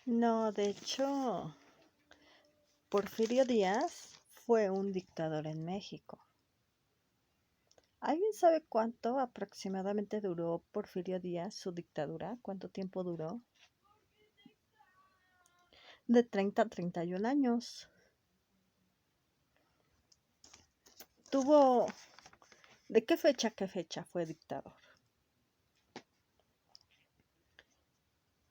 No, de hecho, Porfirio Díaz fue un dictador en México. ¿Alguien sabe cuánto aproximadamente duró Porfirio Díaz su dictadura? ¿Cuánto tiempo duró? De 30 a 31 años. Tuvo... ¿De qué fecha a qué fecha fue dictador?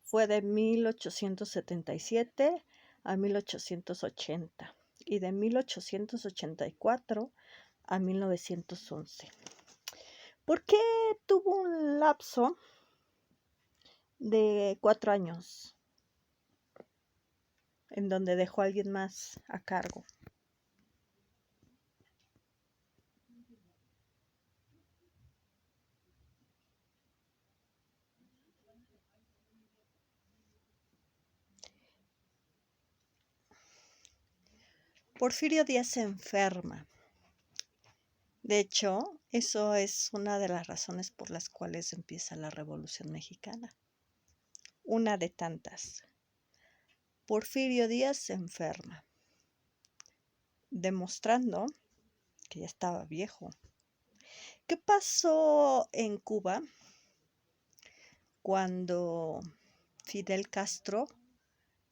Fue de 1877 a 1880 y de 1884 a 1911. ¿Por qué tuvo un lapso de 4 años en donde dejó a alguien más a cargo? Porfirio Díaz se enferma. De hecho, eso es una de las razones por las cuales empieza la Revolución Mexicana. Una de tantas. Porfirio Díaz se enferma, demostrando que ya estaba viejo. ¿Qué pasó en Cuba cuando Fidel Castro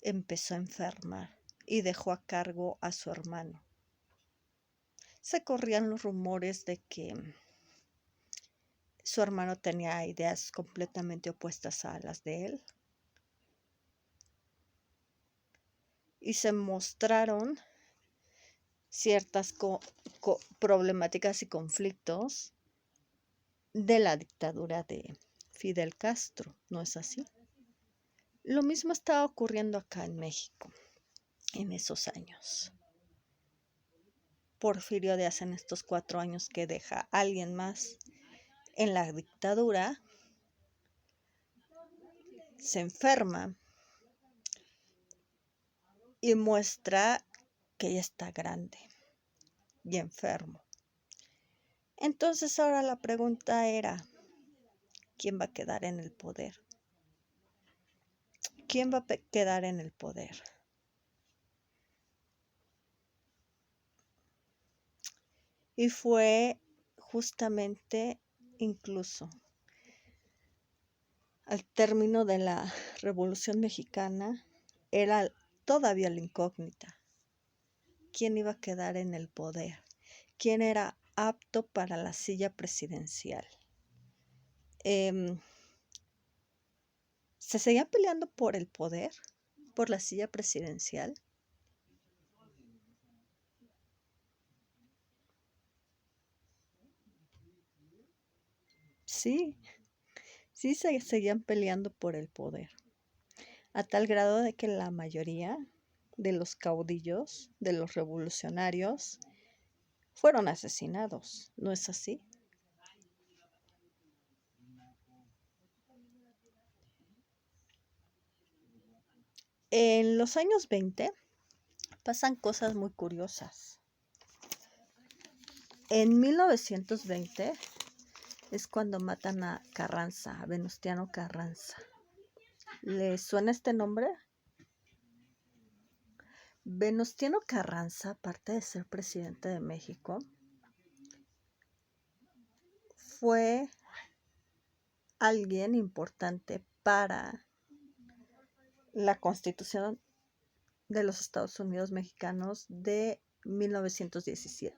empezó a enfermar y dejó a cargo a su hermano? Se corrían los rumores de que su hermano tenía ideas completamente opuestas a las de él. Y se mostraron ciertas problemáticas y conflictos de la dictadura de Fidel Castro, ¿no es así? Lo mismo estaba ocurriendo acá en México en esos años. Porfirio Díaz, en estos 4 años que deja a alguien más en la dictadura, se enferma y muestra que ya está grande y enfermo. Entonces ahora la pregunta era, ¿quién va a quedar en el poder? ¿Quién va a quedar en el poder? Y fue justamente incluso al término de la Revolución Mexicana, era todavía la incógnita. ¿Quién iba a quedar en el poder? ¿Quién era apto para la silla presidencial? ¿Se seguían peleando por el poder? ¿Por la silla presidencial? Sí, sí se seguían peleando por el poder, a tal grado de que la mayoría de los caudillos, de los revolucionarios, fueron asesinados, ¿no es así? En los años 20 pasan cosas muy curiosas. En 1920 es cuando matan a Carranza, a Venustiano Carranza. ¿Le suena este nombre? Venustiano Carranza, aparte de ser presidente de México, fue alguien importante para la Constitución de los Estados Unidos mexicanos de 1917,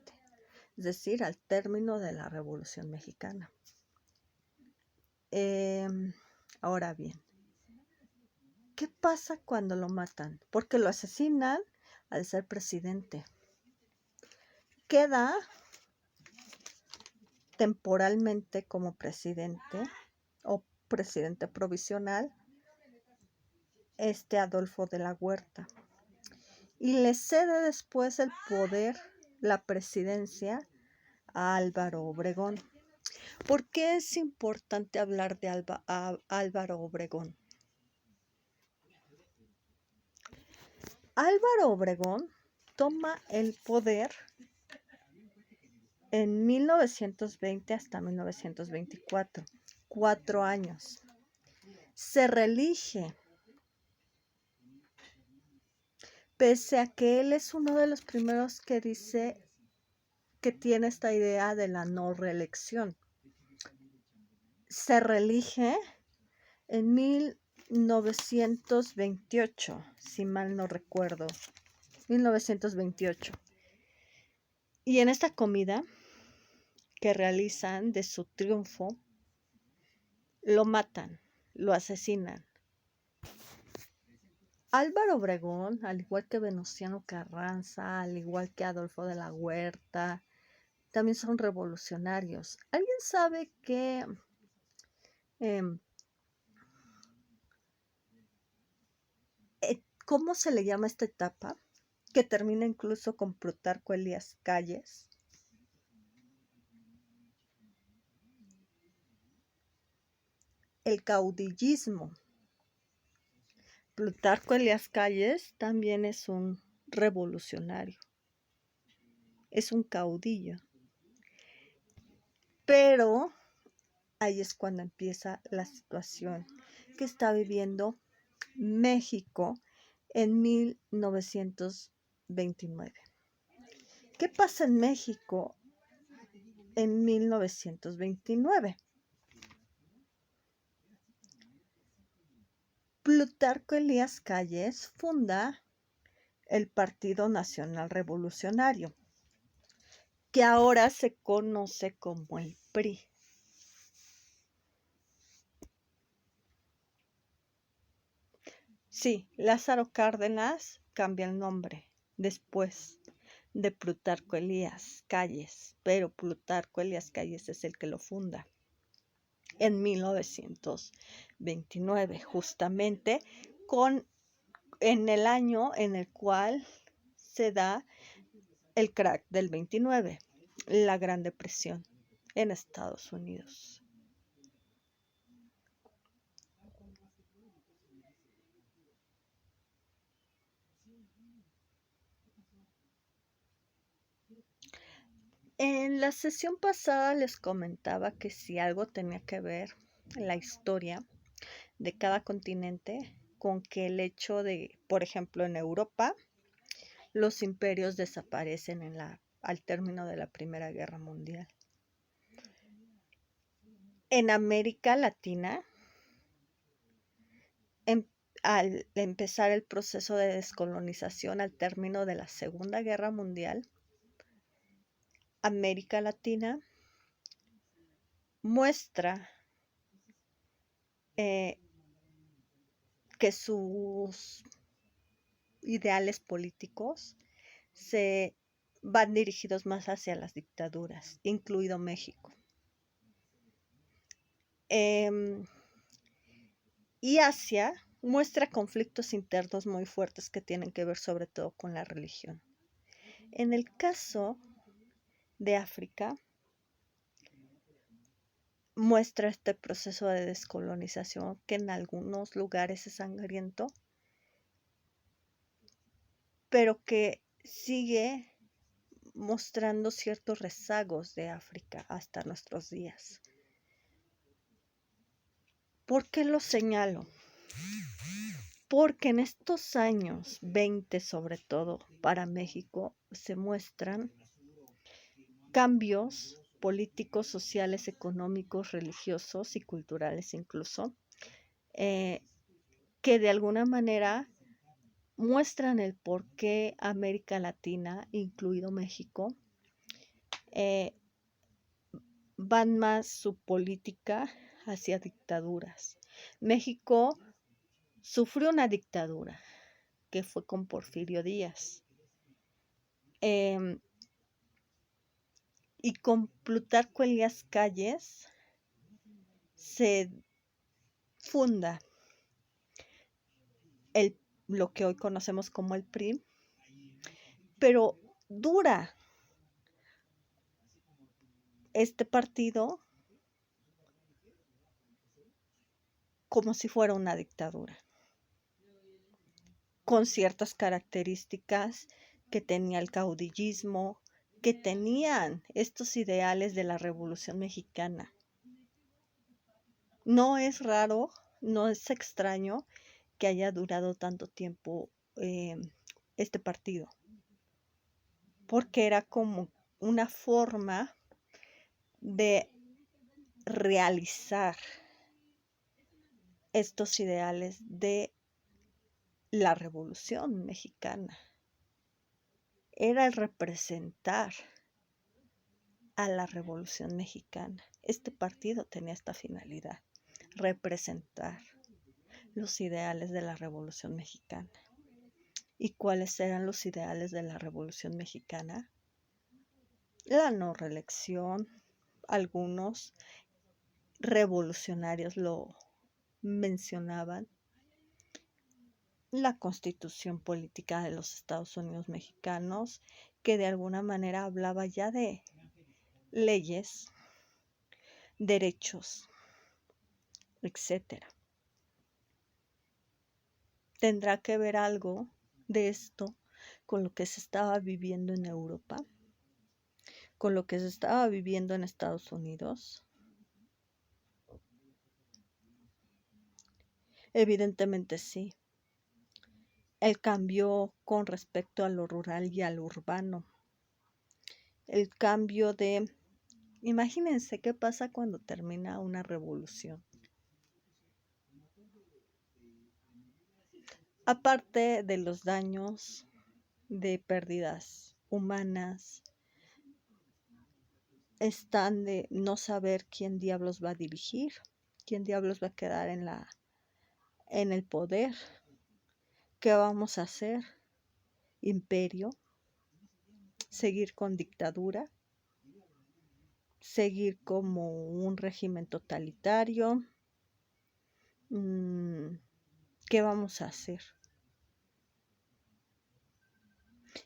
es decir, al término de la Revolución Mexicana. Ahora bien, ¿qué pasa cuando lo matan? Porque lo asesinan al ser presidente. Queda temporalmente como presidente o presidente provisional Adolfo de la Huerta, y le cede después el poder, la presidencia, a Álvaro Obregón. ¿Por qué es importante hablar de Álvaro Obregón? Álvaro Obregón toma el poder en 1920 hasta 1924, 4 años. Se reelige pese a que él es uno de los primeros que dice que tiene esta idea de la no reelección. Se reelige en 1928, si mal no recuerdo, 1928. Y en esta comida que realizan de su triunfo, lo matan, lo asesinan. Álvaro Obregón, al igual que Venustiano Carranza, al igual que Adolfo de la Huerta, también son revolucionarios. ¿Alguien sabe cómo se le llama esta etapa? Que termina incluso con Plutarco Elías Calles. El caudillismo. Plutarco Elías Calles también es un revolucionario, es un caudillo. Pero ahí es cuando empieza la situación que está viviendo México en 1929. ¿Qué pasa en México en 1929? Plutarco Elías Calles funda el Partido Nacional Revolucionario, que ahora se conoce como el PRI. Sí, Lázaro Cárdenas cambia el nombre después de Plutarco Elías Calles, pero Plutarco Elías Calles es el que lo funda en 1929, justamente en el año en el cual se da el crack del 29, la Gran Depresión en Estados Unidos. En la sesión pasada les comentaba que si algo tenía que ver la historia de cada continente con que el hecho de, por ejemplo, en Europa, los imperios desaparecen al término de la Primera Guerra Mundial. En América Latina, al empezar el proceso de descolonización al término de la Segunda Guerra Mundial, América Latina muestra que sus ideales políticos se van dirigidos más hacia las dictaduras, incluido México. Y Asia muestra conflictos internos muy fuertes que tienen que ver sobre todo con la religión. En el caso de África, muestra este proceso de descolonización que en algunos lugares es sangriento, pero que sigue mostrando ciertos rezagos de África hasta nuestros días. ¿Por qué lo señalo? Porque en estos años 20, sobre todo para México, se muestran cambios políticos, sociales, económicos, religiosos y culturales incluso, que de alguna manera muestran el por qué América Latina, incluido México, van más su política hacia dictaduras. México sufrió una dictadura que fue con Porfirio Díaz. Y con Plutarco Elías Calles se funda lo que hoy conocemos como el PRI, pero dura este partido como si fuera una dictadura, con ciertas características que tenía el caudillismo, que tenían estos ideales de la Revolución Mexicana. No es raro, no es extraño que haya durado tanto tiempo este partido, porque era como una forma de realizar estos ideales de la Revolución Mexicana. Era el representar a la Revolución Mexicana. Este partido tenía esta finalidad, representar los ideales de la Revolución Mexicana. ¿Y cuáles eran los ideales de la Revolución Mexicana? La no reelección. Algunos revolucionarios lo mencionaban. La Constitución Política de los Estados Unidos Mexicanos, que de alguna manera hablaba ya de leyes, derechos, etcétera. ¿Tendrá que ver algo de esto con lo que se estaba viviendo en Europa? ¿Con lo que se estaba viviendo en Estados Unidos? Evidentemente sí. El cambio con respecto a lo rural y a lo urbano. El cambio de... Imagínense qué pasa cuando termina una revolución. Aparte de los daños de pérdidas humanas, están de no saber quién diablos va a dirigir, quién diablos va a quedar en el poder, qué vamos a hacer, imperio, seguir con dictadura, seguir como un régimen totalitario, ¿qué vamos a hacer?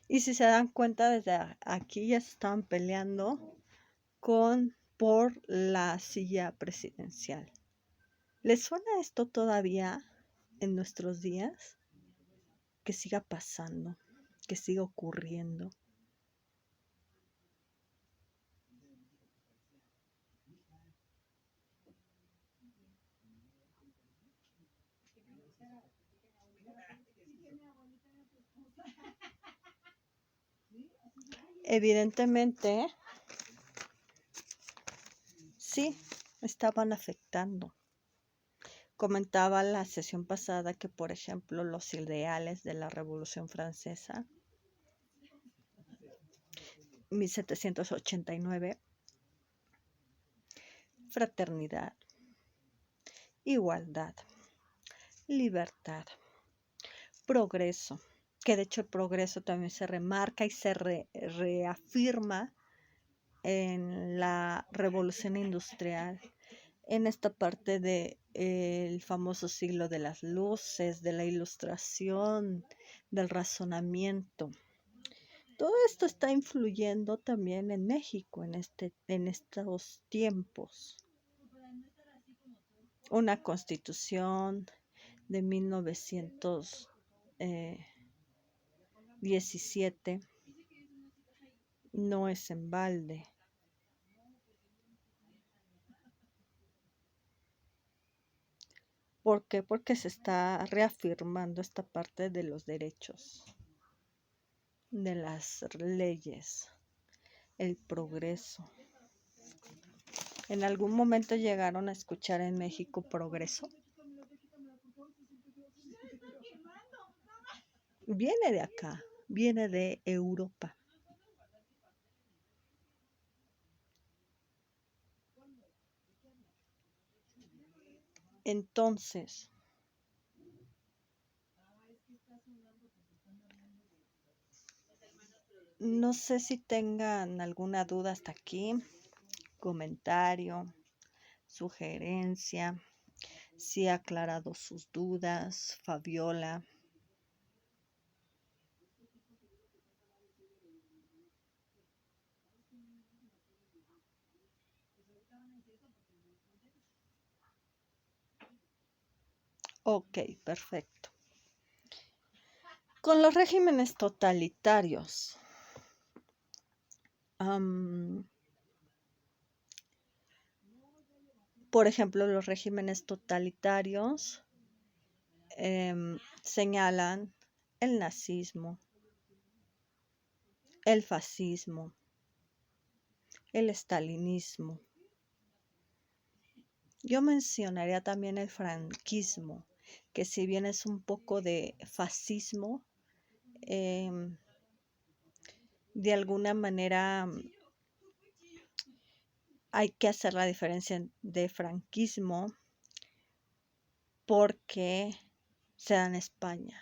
Y si se dan cuenta, desde aquí ya se estaban peleando por la silla presidencial. ¿Les suena esto todavía en nuestros días? Que siga pasando, que siga ocurriendo. Evidentemente, sí, estaban afectando. Comentaba la sesión pasada que, por ejemplo, los ideales de la Revolución Francesa, 1789, fraternidad, igualdad, libertad, progreso, que de hecho el progreso también se remarca y se reafirma en la Revolución Industrial, en esta parte del famoso siglo de las luces, de la ilustración, del razonamiento. Todo esto está influyendo también en México en estos tiempos. Una constitución de 1917 no es en balde. ¿Por qué? Porque se está reafirmando esta parte de los derechos, de las leyes, el progreso. ¿En algún momento llegaron a escuchar en México progreso? Viene de acá, viene de Europa. Entonces, no sé si tengan alguna duda hasta aquí, comentario, sugerencia, si ha aclarado sus dudas, Fabiola. Ok, perfecto. Con los regímenes totalitarios, por ejemplo, los regímenes totalitarios señalan el nazismo, el fascismo, el estalinismo. Yo mencionaría también el franquismo, que si bien es un poco de fascismo, de alguna manera hay que hacer la diferencia de franquismo porque se da en España,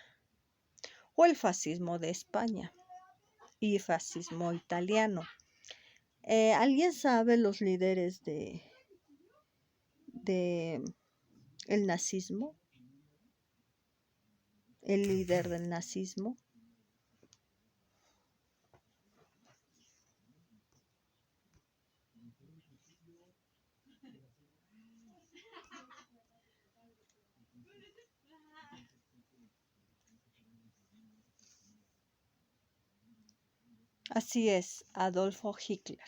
o el fascismo de España y fascismo italiano. ¿Alguien sabe los líderes de el nazismo? El líder del nazismo. Así es, Adolfo Hitler.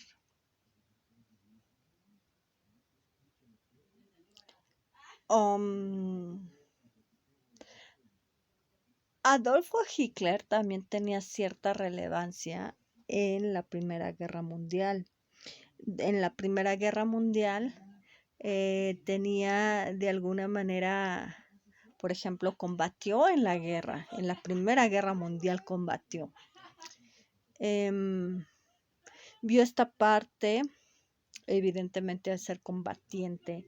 Adolfo Hitler también tenía cierta relevancia en la Primera Guerra Mundial. En la Primera Guerra Mundial tenía de alguna manera, por ejemplo, combatió en la guerra, en la Primera Guerra Mundial combatió. Vio esta parte, evidentemente al ser combatiente,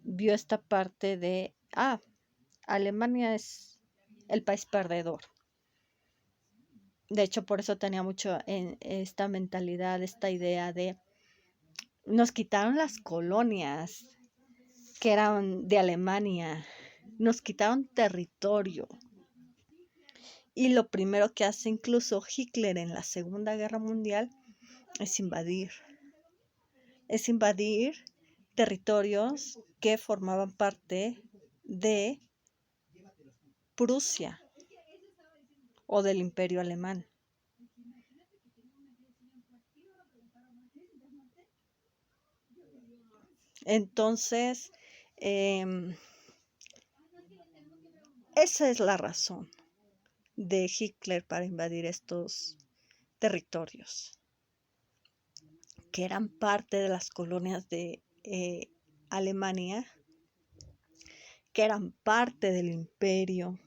vio esta parte de, Alemania es el país perdedor. De hecho, por eso tenía mucho en esta mentalidad, esta idea de nos quitaron las colonias que eran de Alemania, nos quitaron territorio. Y lo primero que hace incluso Hitler en la Segunda Guerra Mundial es invadir. Es invadir territorios que formaban parte de Prusia o del Imperio Alemán. Entonces, esa es la razón de Hitler para invadir estos territorios, que eran parte de las colonias de Alemania, que eran parte del imperio.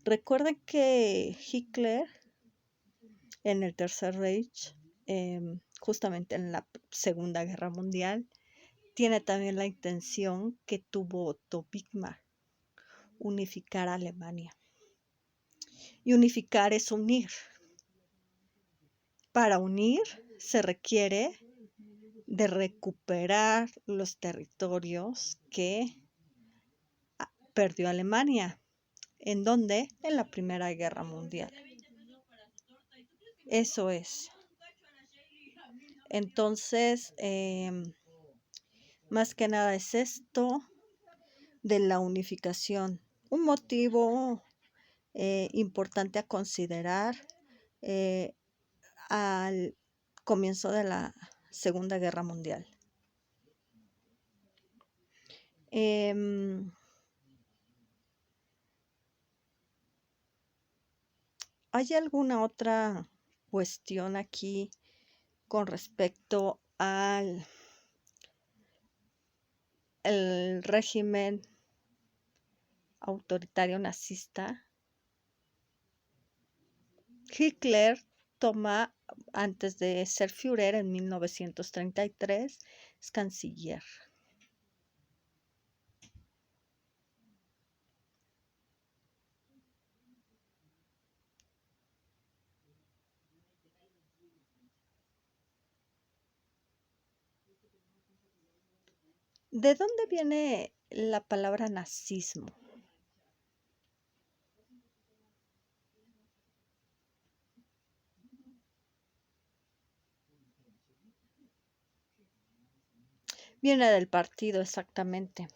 Recuerden que Hitler en el Tercer Reich, justamente en la Segunda Guerra Mundial, tiene también la intención que tuvo Otto Bismarck, unificar a Alemania. Y unificar es unir. Para unir se requiere de recuperar los territorios que perdió Alemania. ¿En dónde? En la Primera Guerra Mundial. Eso es. Entonces, más que nada es esto de la unificación. Un motivo importante a considerar al comienzo de la Segunda Guerra Mundial. ¿Hay alguna otra cuestión aquí con respecto al el régimen autoritario nazista? Hitler toma, antes de ser Führer en 1933, es canciller. ¿De dónde viene la palabra nazismo? Viene del partido, exactamente.